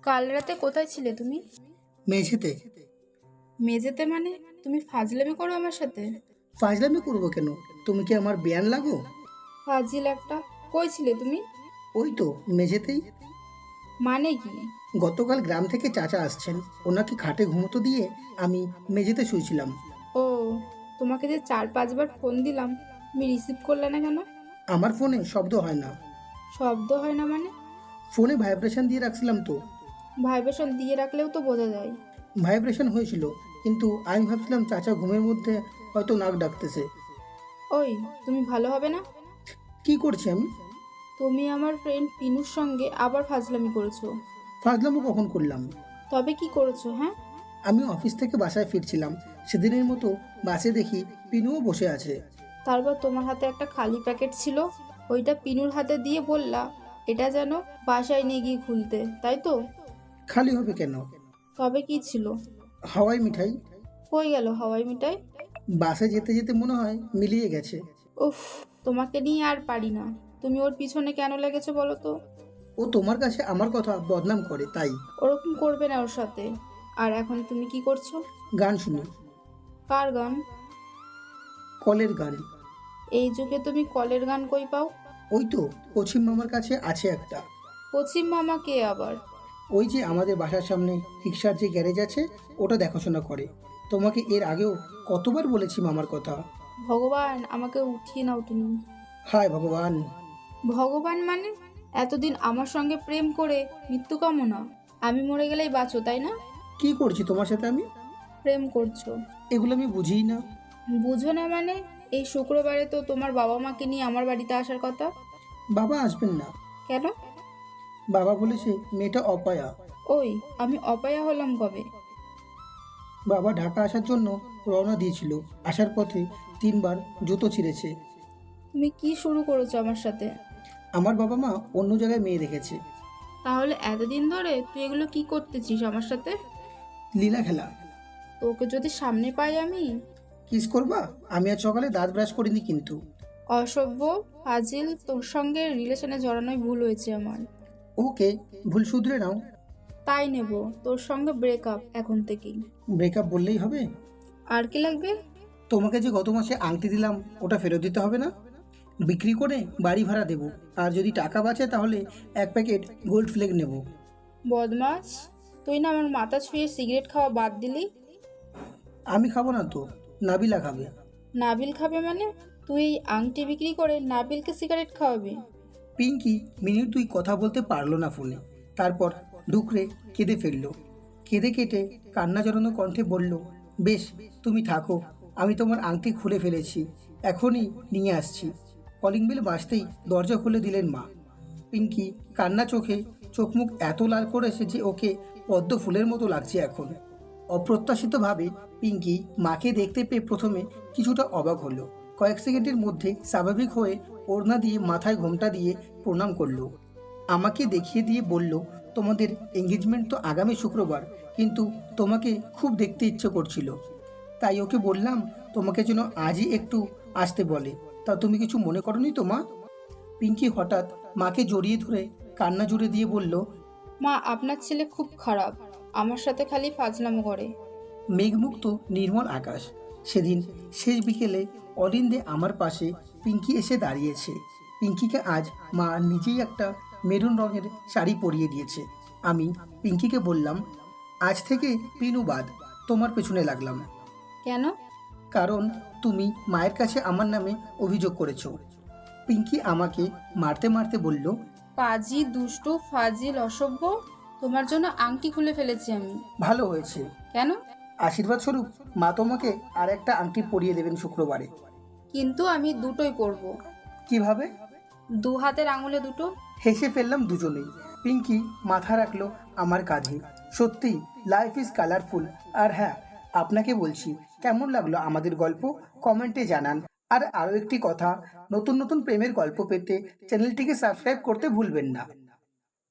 কাল রাতে কোথায় ছিলে তুমি? মেঝেতে। মেঝেতে মানে? তুমি ফাজলামি করো আমার সাথে? ফাজলামি করবো কেন? তুমি কি আমার বেয়ান লাগো? ফাজিল একটা। কই ছিলে তুমি? ওই তো, মেঝেতেই। মানে কি? গতকাল গ্রাম থেকে চাচা আসছেন, ওনাকে খাটে ঘুমোতে দিয়ে আমি মেঝেতে শুয়েছিলাম। ও, তোমাকে যে 4-5 বার ফোন দিলাম, তুমি রিসিভ করলে না কেন? আমার ফোনে শব্দ হয় না। শব্দ হয় না মানে? ফোনে ভাইব্রেশন দিয়ে রাখছিলাম তো। ভাইব্রেশন দিয়ে রাখলেও তো বোঝা যায়। ভাইব্রেশন হয়েছিল, কিন্তু আমি ভাবছিলাম চাচা ঘুমের মধ্যে হয়তো নাক ডাকতেছে। ওই, তুমি ভালো হবে না। কি করছি আমি? তুমি আমার ফ্রেন্ড পিনুর সঙ্গে আবার ফাজলামি করেছো। ফাজলামো কখন করলাম? তবে কি করেছো, হ্যাঁ? আমি অফিস থেকে বাসায় ফিরছিলাম, সেদিনের মতো বাসে দেখি পিনুও বসে আছে। তারপর তোমার হাতে একটা খালি প্যাকেট ছিল, ওইটা পিনুর হাতে দিয়ে বললা এটা যেন বাসায় নিয়ে গিয়ে খুলতে, তাই তো? খালি হবে কেন? তবে কি ছিল? হাওয়াই মিঠাই। কই গেল হাওয়াই মিঠাই? বাসে যেতে যেতে মনে হয় মিলিয়ে গেছে। উফ, তোমাকে নিয়ে আর পারি না। তুমি ওর পিছনে কেন লেগেছো বলো তো? ও তোমার কাছে আমার কথা বদনাম করে, তাই। ওরকম করবে না ওর সাথে। আর এখন তুমি কি করছো? গান শুনি। কার গান? কলের গান। এই যুগে তুমি কলের গান কই পাও? ওই তো, পশ্চিম মামার কাছে আছে একটা। পশ্চিম মামা কে আবার? ওই যে আমাদের বাসার সামনে রিক্সার যে গ্যারেজ আছে, ওটা দেখাশোনা করে। তোমাকে এর আগেও কতবার বলেছি মামার কথা। ভগবান, আমাকে উঠিয়ে নাও তুমি। হায় ভগবান। ভগবান মানে? এতদিন আমার সঙ্গে প্রেম করে মৃত্যু কামনা। আমি মরে গেলেই বাঁচো, তাই না? কি করছি তোমার সাথে আমি? প্রেম করছো। এগুলো আমি বুঝিই না। বুঝো না মানে? এই শুক্রবারে তো তোমার বাবা মাকে নিয়ে আমার বাড়িতে আসার কথা। বাবা আসবেন না। কেন? বাবা বলেছে মেয়েটা অপায়া। ওই, আমি অপায়া হলাম কবে? বাবা ঢাকা আসার জন্য রওনা দিয়েছিল, আসার পথে 3বার জুতো ছিঁড়েছে। তুমি কি শুরু করেছো আমার সাথে? আমার বাবা মা অন্য জায়গায় মেয়ে দেখেছে। তাহলে এতদিন ধরে তুই এগুলো কি করতেছিস আমার সাথে? লীলা খেলা। তোকে যদি সামনে পাই আমি। কিস করবা? আমি আজ সকালে দাঁত ব্রাশ করিনি কিন্তু। অসভ্য, ফাজিল, তোর সঙ্গে রিলেশনে জড়ানোই ভুল হয়েছে আমার। ওকে, ভুল শুধরে নাও। তাই নেব। তোর সঙ্গে ব্রেকআপ এখন থেকেই। ব্রেকআপ বললেই হবে? আর কি লাগবে? তোমাকে যে গত মাসে আংটি দিলাম, ওটা ফেরত দিতে হবে না? বিক্রি করে বাড়ি ভাড়া দেব। আর যদি টাকা বাঁচে তাহলে 1 প্যাকেট গোল্ড ফ্লেক নেব। বদমাস, তুই না আমার মাথা ছুঁয়ে সিগারেট খাওয়া বাদ দিলি। আমি খাবো না তো, নাবিলা খাবে। নাবিল খাবে মানে? তুই এই আংটি বিক্রি করে নাবিলকে সিগারেট খাওয়াবি? পিঙ্কি মিনিট 2 কথা বলতে পারলো না ফোনে। তারপর ডুকরে কেঁদে ফেললো। কেঁদে কেটে কান্না জড়ানো কণ্ঠে বলল, বেশ, তুমি থাকো, আমি তোমার আংটি খুলে ফেলেছি, এখনই নিয়ে আসছি। কলিং বেল বাজতেই দরজা খুলে দিলেন মা। পিঙ্কি কান্না চোখে চোখ মুখ এত লাল করেছে যে ওকে পদ্ম ফুলের মতো লাগছে এখন। অপ্রত্যাশিতভাবে পিঙ্কি মাকে দেখতে পেয়ে প্রথমে কিছুটা অবাক হলো। কয়েক সেকেন্ডের মধ্যে স্বাভাবিক হয়ে ওড়না দিয়ে মাথায় ঘোমটা দিয়ে প্রণাম করলো। আমাকে দেখিয়ে দিয়ে বলল, তোমাদের এঙ্গেজমেন্ট তো আগামী শুক্রবার, কিন্তু তোমাকে খুব দেখতে ইচ্ছে করছিল, তাই ওকে বললাম তোমাকে যেন আজই একটু আসতে বলে। তা তুমি কিছু মনে করনি তো মা? পিঙ্কি হঠাৎ মাকে জড়িয়ে ধরে কান্না জুড়ে দিয়ে বলল, মা, আপনার ছেলে খুব খারাপ। আমার সাথে খালি ফাজলামো করে। মেঘমুক্ত নির্মল আকাশ। সেদিন শেষ বিকেলে অলিন্দে আমার পাশে পিঙ্কি এসে দাঁড়িয়েছে। পিঙ্কিকে আজ মা নিজেই একটা মেরুন রঙের শাড়ি পরিয়ে দিয়েছে। আমি পিঙ্কিকে বললাম, আজ থেকে পিনু বাদ, তোমার পেছনে লাগলাম। কেন? কারণ তুমি মায়ের কাছে আমার নামে অভিযোগ করেছো। পিঙ্কি আমাকে মারতে মারতে বলল, পাজি, দুষ্টু, ফাজিল, অসভ্য। তোমার জন্য আংটি খুলে ফেলেছি আমি। ভালো হয়েছে। কেন? আশীর্বাদ স্বরূপ মা তোমাকে আর একটা আংটি পরিয়ে দেবেন শুক্রবারে। কিন্তু আমি দুটোই করব। কিভাবে? দু হাতের আঙুলে দুটো। হেসে ফেললাম দুজনেই। পিঙ্কি মাথা রাখলো আমার কাঁধে। সত্যি, লাইফ ইজ কালারফুল। আর হ্যাঁ, আপনাকে বলছি, কেমন লাগলো আমাদের গল্প কমেন্টে জানান। আর আরও একটি কথা, নতুন নতুন প্রেমের গল্প পেতে চ্যানেলটিকে সাবস্ক্রাইব করতে ভুলবেন না।